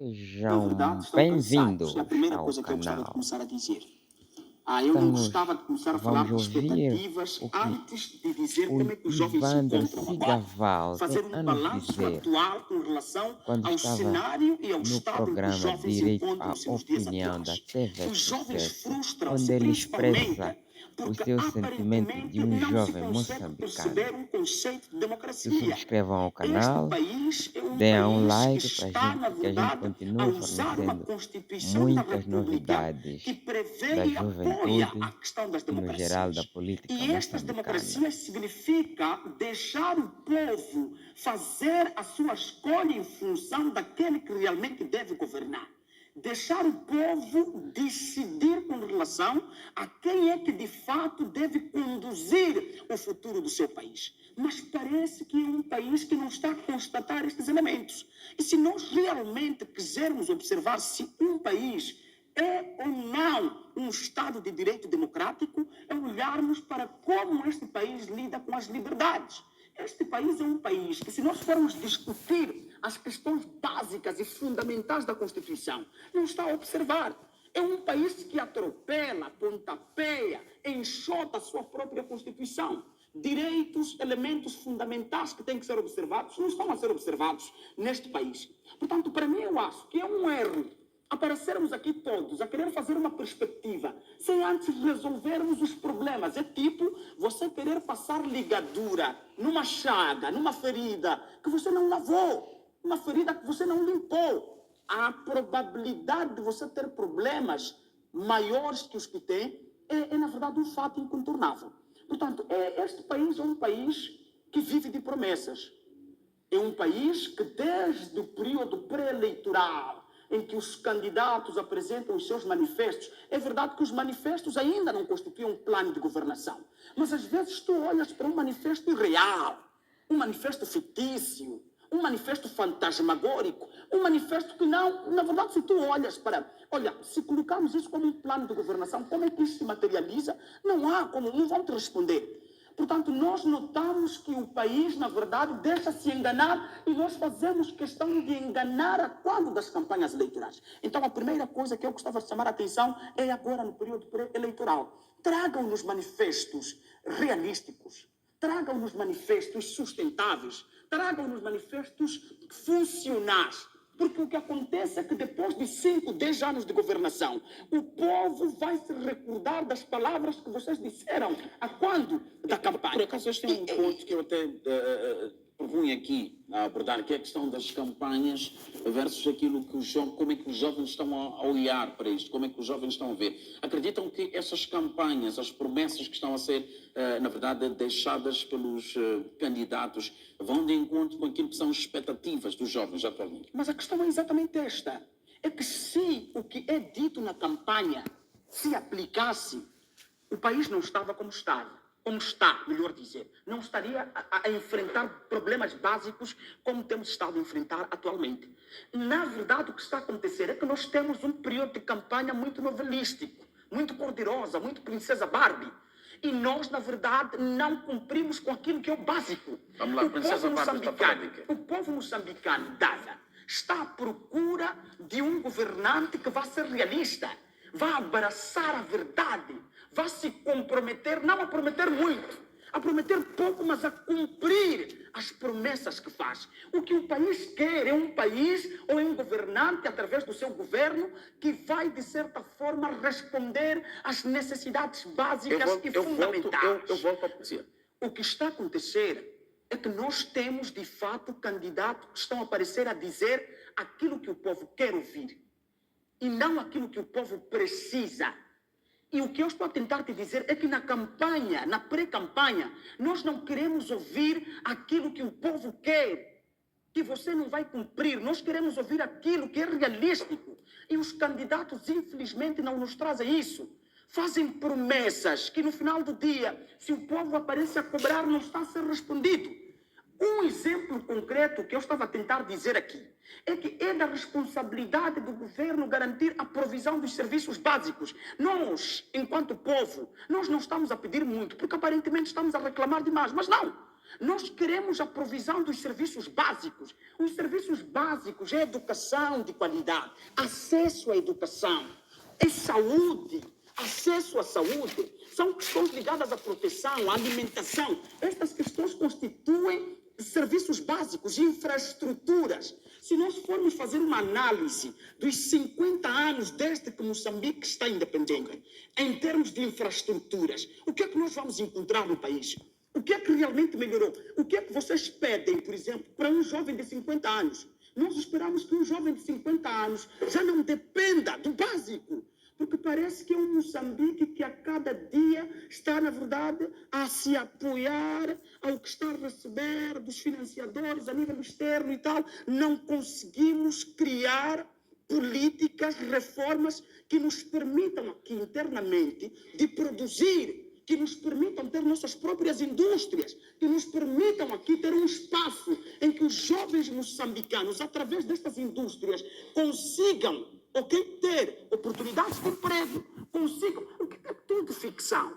É verdade, Sejam estão cansados. É a bem-vindos primeira ao coisa que eu gostava de canal. começar a dizer. Eu não Estamos, gostava de começar a falar vamos de ouvir expectativas o que antes de dizer o como é que os jovens se Ivander encontram agora. Sigaval tem Fazer um a nos balanço dizer atual com relação quando ao estava cenário e ao no estado em que os programa jovens Direito à encontram-se nos dias Opinião da atuais. TV Os jovens Sucesso, frustram-se onde ele principalmente expressa o porque seu sentimento aparentemente de um não se jovem consegue moçambicano. perceber um conceito de Se democracia. subscrevam ao Este canal, país é um deem um país que like para está, na gente, que a gente verdade, a continue usar uma fornecendo Constituição da muitas República que novidades prevê da e apoia a juventude questão das e no geral da democracias. política E estas moçambicana. democracias significa deixar o povo fazer a sua escolha em função daquele que realmente deve governar. Deixar o povo decidir com relação a quem é que de fato deve conduzir o futuro do seu país. Mas parece que é um país que não está a constatar estes elementos. E se nós realmente quisermos observar se um país é ou não um Estado de direito democrático, é olharmos para como este país lida com as liberdades. Este país é um país que, se nós formos discutir as questões básicas e fundamentais da Constituição, não está a observar. É um país que atropela, pontapeia, enxota a sua própria Constituição. Direitos, elementos fundamentais que têm que ser observados, não estão a ser observados neste país. Portanto, para mim, eu acho que é um erro aparecermos aqui todos a querer fazer uma perspectiva sem antes resolvermos os problemas. É tipo você querer passar ligadura numa chaga, numa ferida que você não lavou, uma ferida que você não limpou. A probabilidade de você ter problemas maiores que os que tem é na verdade, um fato incontornável. Portanto, este país é um país que vive de promessas. É um país que, desde o período pré-eleitoral, em que os candidatos apresentam os seus manifestos, é verdade que os manifestos ainda não constituem um plano de governação. Mas, às vezes, tu olhas para um manifesto irreal, um manifesto fictício, um manifesto fantasmagórico, um manifesto que não... Na verdade, se tu olhas para... Olha, se colocarmos isso como um plano de governação, como é que isso se materializa? Não há como... Não vão te responder. Portanto, nós notamos que o país, na verdade, deixa-se enganar e nós fazemos questão de enganar a quando das campanhas eleitorais. Então, a primeira coisa que eu gostava de chamar a atenção é agora no período eleitoral. Tragam-nos manifestos realísticos, tragam-nos manifestos sustentáveis, tragam-nos manifestos funcionais. Porque o que acontece é que depois de 5, 10 anos de governação, o povo vai se recordar das palavras que vocês disseram. A quando? Da campanha. Por acaso, este é um ponto que eu até propunha aqui a abordar, que é a questão das campanhas versus aquilo que como é que os jovens estão a olhar para isto, como é que os jovens estão a ver. Acreditam que essas campanhas, as promessas que estão a ser, na verdade, deixadas pelos candidatos, vão de encontro com aquilo que são as expectativas dos jovens atualmente? Mas a questão é exatamente esta. É que se o que é dito na campanha se aplicasse, o país não estava como estava. Como está, melhor dizer. Não estaria a enfrentar problemas básicos como temos estado a enfrentar atualmente. Na verdade, o que está a acontecer é que nós temos um período de campanha muito novelístico, muito cor-de-rosa, muito princesa Barbie. E nós, na verdade, não cumprimos com aquilo que é o básico. Vamos lá, princesa Barbie está falando. O povo moçambicano, Dada, está à procura de um governante que vá ser realista, vá abraçar a verdade, vá se comprometer, não a prometer muito, a prometer pouco, mas a cumprir as promessas que faz. O que o país quer é um país ou é um governante, através do seu governo, que vai, de certa forma, responder às necessidades básicas e fundamentais. Eu volto a dizer. O que está a acontecer é que nós temos, de fato, candidatos que estão a aparecer a dizer aquilo que o povo quer ouvir e não aquilo que o povo precisa. E o que eu estou a tentar te dizer é que na campanha, na pré-campanha, nós não queremos ouvir aquilo que o povo quer, que você não vai cumprir. Nós queremos ouvir aquilo que é realístico. E os candidatos, infelizmente, não nos trazem isso. Fazem promessas que, no final do dia, se o povo aparece a cobrar, não está a ser respondido. Um exemplo concreto que eu estava a tentar dizer aqui é que é da responsabilidade do governo garantir a provisão dos serviços básicos. Nós, enquanto povo, nós não estamos a pedir muito, porque aparentemente estamos a reclamar demais, mas não. Nós queremos a provisão dos serviços básicos. Os serviços básicos é educação de qualidade, acesso à educação, é saúde, acesso à saúde. São questões ligadas à proteção, à alimentação. Estas questões constituem serviços básicos, infraestruturas. Se nós formos fazer uma análise dos 50 anos desde que Moçambique está independente, em termos de infraestruturas, o que é que nós vamos encontrar no país? O que é que realmente melhorou? O que é que vocês pedem, por exemplo, para um jovem de 50 anos? Nós esperamos que um jovem de 50 anos já não dependa do básico, porque parece que é um Moçambique que a cada dia está, na verdade, a se apoiar ao que está a receber dos financiadores a nível externo e tal. Não conseguimos criar políticas, reformas que nos permitam aqui internamente de produzir, que nos permitam ter nossas próprias indústrias, que nos permitam aqui ter um espaço em que os jovens moçambicanos, através destas indústrias, consigam, ter oportunidades de emprego, consigam. O que é tudo ficção?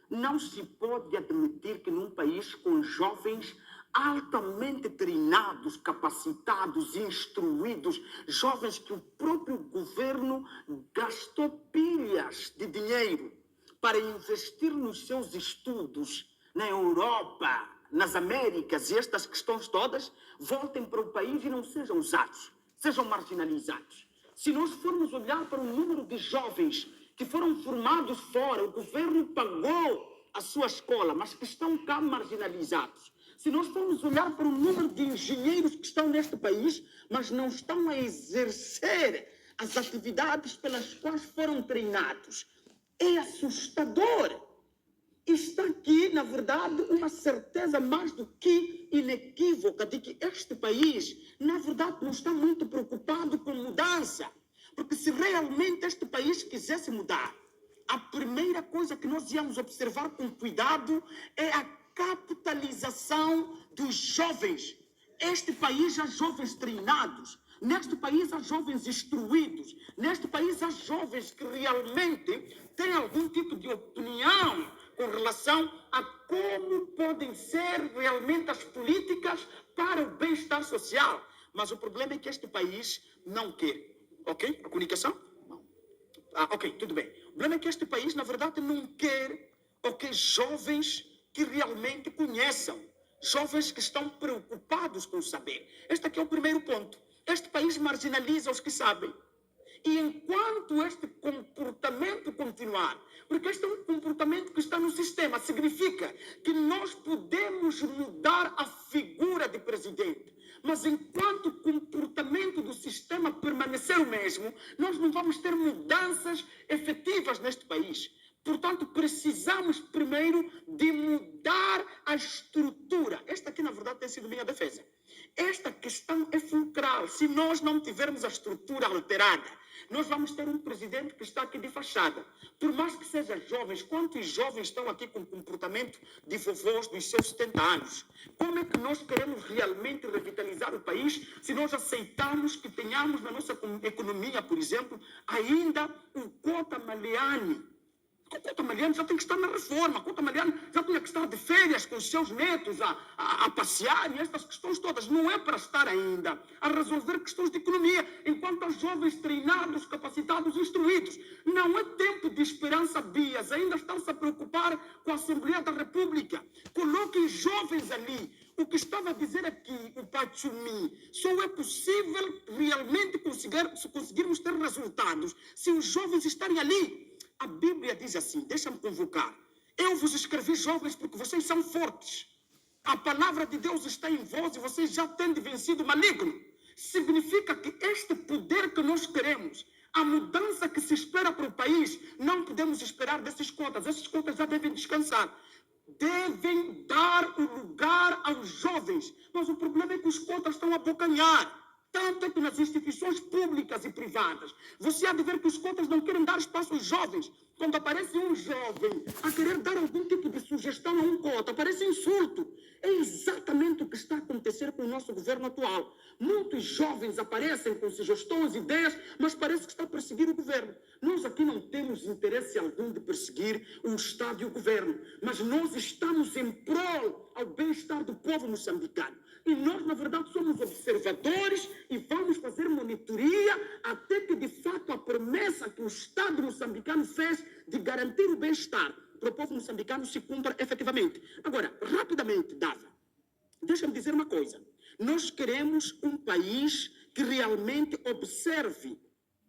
Não se pode admitir que num país com jovens altamente treinados, capacitados, instruídos, jovens que o próprio governo gastou pilhas de dinheiro para investir nos seus estudos na Europa, nas Américas, e estas questões todas voltem para o país e não sejam usados, sejam marginalizados. Se nós formos olhar para o número de jovens que foram formados fora, o governo pagou a sua escola, mas que estão cá marginalizados. Se nós formos olhar para o número de engenheiros que estão neste país, mas não estão a exercer as atividades pelas quais foram treinados, é assustador. Está aqui, na verdade, uma certeza mais do que inequívoca de que este país, na verdade, não está muito preocupado com mudança. Porque se realmente este país quisesse mudar, a primeira coisa que nós íamos observar com cuidado é a capitalização dos jovens. Este país há jovens treinados. Neste país há jovens instruídos. Neste país há jovens que realmente têm algum tipo de opinião com relação a como podem ser realmente as políticas para o bem-estar social. Mas o problema é que este país não quer. Ok? A comunicação? Não. Ok, tudo bem. O problema é que este país, na verdade, não quer jovens que realmente conheçam. Jovens que estão preocupados com o saber. Este aqui é o primeiro ponto. Este país marginaliza os que sabem. E enquanto este comportamento continuar, porque este é um comportamento que está no sistema, significa que nós podemos mudar a figura de presidente, mas enquanto o comportamento do sistema permanecer o mesmo, nós não vamos ter mudanças efetivas neste país. Portanto, precisamos primeiro de mudar a estrutura. Esta aqui, na verdade, tem sido minha defesa. Esta questão é fulcral. Se nós não tivermos a estrutura alterada, nós vamos ter um presidente que está aqui de fachada. Por mais que sejam jovens, quantos jovens estão aqui com comportamento de vovôs dos seus 70 anos? Como é que nós queremos realmente revitalizar o país se nós aceitamos que tenhamos na nossa economia, por exemplo, ainda o Cota Maleani? O Cota Maleani já tem que estar na reforma. O Cota Maleani já tinha que estar de férias com os seus netos a passear, e estas questões todas. Não é para estar ainda a resolver questões de economia, enquanto há jovens treinados, capacitados, instruídos. Não é tempo de esperança Bias, ainda estão-se a preocupar com a Assembleia da República. Coloquem jovens ali. O que estava a dizer aqui, o Pachumi, só é possível realmente conseguirmos ter resultados se os jovens estarem ali. A Bíblia diz assim, deixa-me convocar. Eu vos escrevi, jovens, porque vocês são fortes. A palavra de Deus está em vós e vocês já têm vencido o maligno. Significa que este poder que nós queremos, a mudança que se espera para o país, não podemos esperar desses cotas. Esses cotas já devem descansar. Devem dar o lugar aos jovens. Mas o problema é que os cotas estão a abocanhar. Tanto que nas instituições públicas e privadas, você há de ver que os cotas não querem dar espaço aos jovens. Quando aparece um jovem a querer dar algum tipo de sugestão a um cota, parece insulto. É exatamente o que está a acontecer com o nosso governo atual. Muitos jovens aparecem com sugestões, ideias, mas parece que está a perseguir o governo. Nós aqui não temos interesse algum de perseguir o Estado e o governo, mas nós estamos em prol ao bem-estar do povo moçambicano. E nós, na verdade, somos observadores e vamos fazer monitoria até que, de fato, a promessa que o Estado moçambicano fez de garantir o bem-estar para o povo moçambicano se cumpra efetivamente. Agora, rapidamente, Dava, deixa-me dizer uma coisa. Nós queremos um país que realmente observe.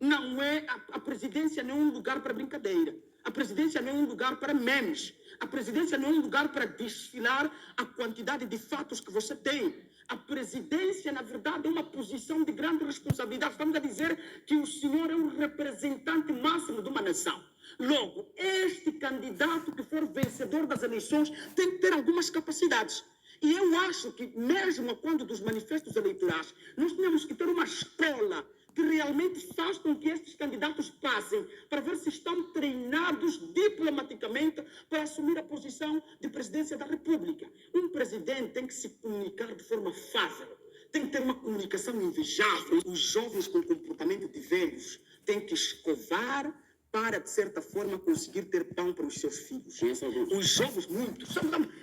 Não é a presidência não é um lugar para brincadeira. A presidência não é um lugar para memes. A presidência não é um lugar para desfilar a quantidade de fatos que você tem. A presidência, na verdade, é uma posição de grande responsabilidade. Estamos a dizer que o senhor é um representante máximo de uma nação. Logo, este candidato que for vencedor das eleições tem que ter algumas capacidades. E eu acho que, mesmo quando dos manifestos eleitorais, nós temos que ter uma escola que realmente faz com que estes candidatos passem para ver se estão treinados diplomaticamente para assumir a posição de presidência da República. Um presidente tem que se comunicar de forma fácil, tem que ter uma comunicação invejável. Os jovens com comportamento de velhos têm que escovar para, de certa forma, conseguir ter pão para os seus filhos. Os jovens, muitos.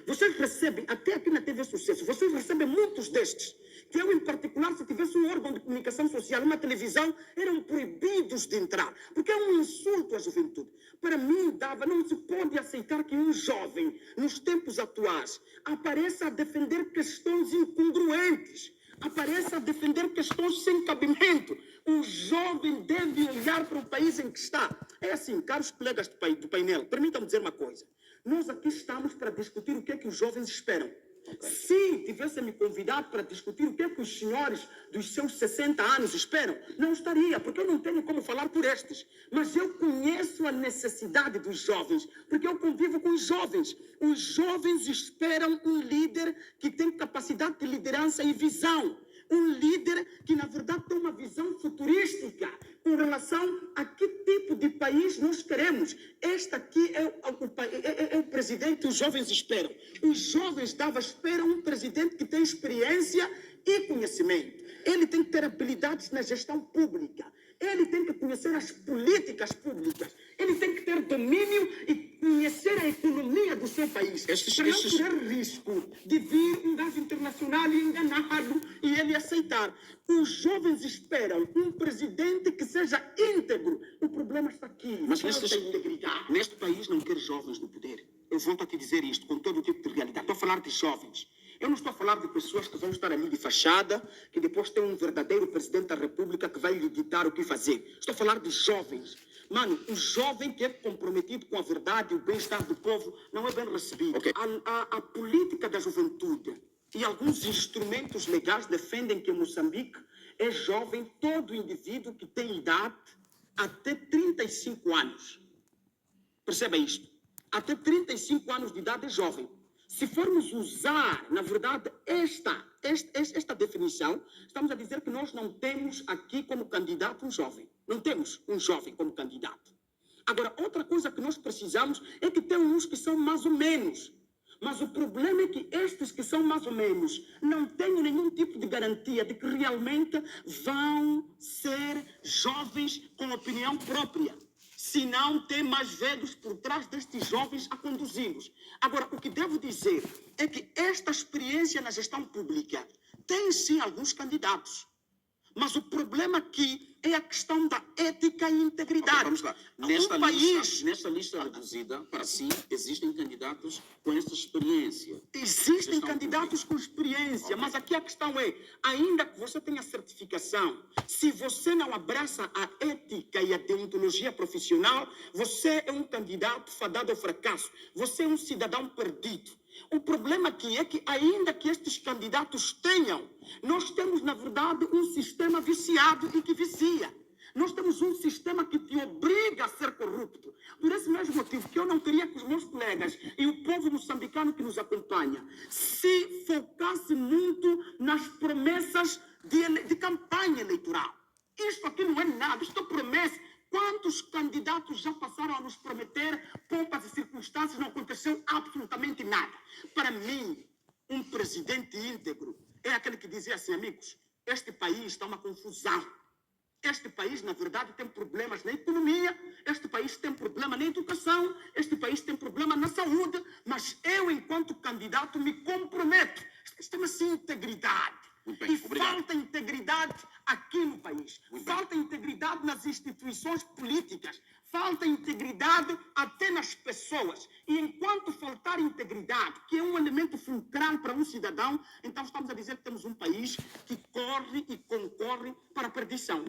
Vocês recebem, até aqui na TV Sucesso, vocês recebem muitos destes. Que eu, em particular, se tivesse um órgão de comunicação social, uma televisão, eram proibidos de entrar. Porque é um insulto à juventude. Para mim, Dava, não se pode aceitar que um jovem, nos tempos atuais, apareça a defender questões incongruentes. Apareça a defender questões sem cabimento. O jovem deve olhar para o país em que está. É assim, caros colegas do painel, permitam-me dizer uma coisa. Nós aqui estamos para discutir o que é que os jovens esperam. Se tivessem me convidado para discutir o que é que os senhores dos seus 60 anos esperam, não estaria, porque eu não tenho como falar por estes. Mas eu conheço a necessidade dos jovens, porque eu convivo com os jovens. Os jovens esperam um líder que tem capacidade de liderança e visão. Um líder que, na verdade, tem uma visão futurística com relação a que tipo de país nós queremos. Este aqui é o presidente que os jovens esperam. Os jovens esperam um presidente que tem experiência e conhecimento. Ele tem que ter habilidades na gestão pública. Ele tem que conhecer as políticas públicas. Ele tem que ter domínio e conhecer a economia do seu país. Para não correr risco de vir um gajo internacional e enganado e ele aceitar. Os jovens esperam um presidente que seja íntegro. O problema está aqui. Mas neste país não quer jovens no poder. Eu volto a te dizer isto com todo tipo de realidade. Estou a falar de jovens. Eu não estou a falar de pessoas que vão estar ali de fachada, que depois tem um verdadeiro presidente da República que vai lhe ditar o que fazer. Estou a falar de jovens. Mano, o jovem que é comprometido com a verdade e o bem-estar do povo não é bem recebido. Okay. A política da juventude e alguns instrumentos legais defendem que Moçambique é jovem todo indivíduo que tem idade até 35 anos. Perceba isto. Até 35 anos de idade é jovem. Se formos usar, na verdade, esta definição, estamos a dizer que nós não temos aqui como candidato um jovem. Não temos um jovem como candidato. Agora, outra coisa que nós precisamos é que tem uns que são mais ou menos. Mas o problema é que estes que são mais ou menos não têm nenhum tipo de garantia de que realmente vão ser jovens com opinião própria. Se não tem mais velhos por trás destes jovens a conduzi-los. Agora, o que devo dizer é que esta experiência na gestão pública tem sim alguns candidatos. Mas o problema aqui é a questão da ética e integridade. Vamos lá. Nesta lista reduzida, para si, existem candidatos com essa experiência. Existem candidatos com experiência, mas aqui a questão é, ainda que você tenha certificação, se você não abraça a ética e a deontologia profissional, você é um candidato fadado ao fracasso. Você é um cidadão perdido. O problema aqui é que, ainda que estes candidatos tenham, nós temos, na verdade, um sistema viciado e que vicia. Nós temos um sistema que te obriga a ser corrupto. Por esse mesmo motivo que eu não queria que os meus colegas e o povo moçambicano que nos acompanha se focasse muito nas promessas de campanha. nada. Isto é promessa. Quantos candidatos já passaram a nos prometer pompas e circunstâncias, não aconteceu absolutamente nada. Para mim, um presidente íntegro é aquele que dizia assim, amigos, este país está uma confusão. Este país, na verdade, tem problemas na economia, este país tem problema na educação, este país tem problema na saúde, mas eu, enquanto candidato, me comprometo. Chama-se integridade. Muito bem, E obrigado. falta integridade aqui no país. Falta integridade nas instituições políticas. Falta integridade até nas pessoas. E enquanto faltar integridade, que é um elemento fulcral para um cidadão, então estamos a dizer que temos um país que corre e concorre para a perdição.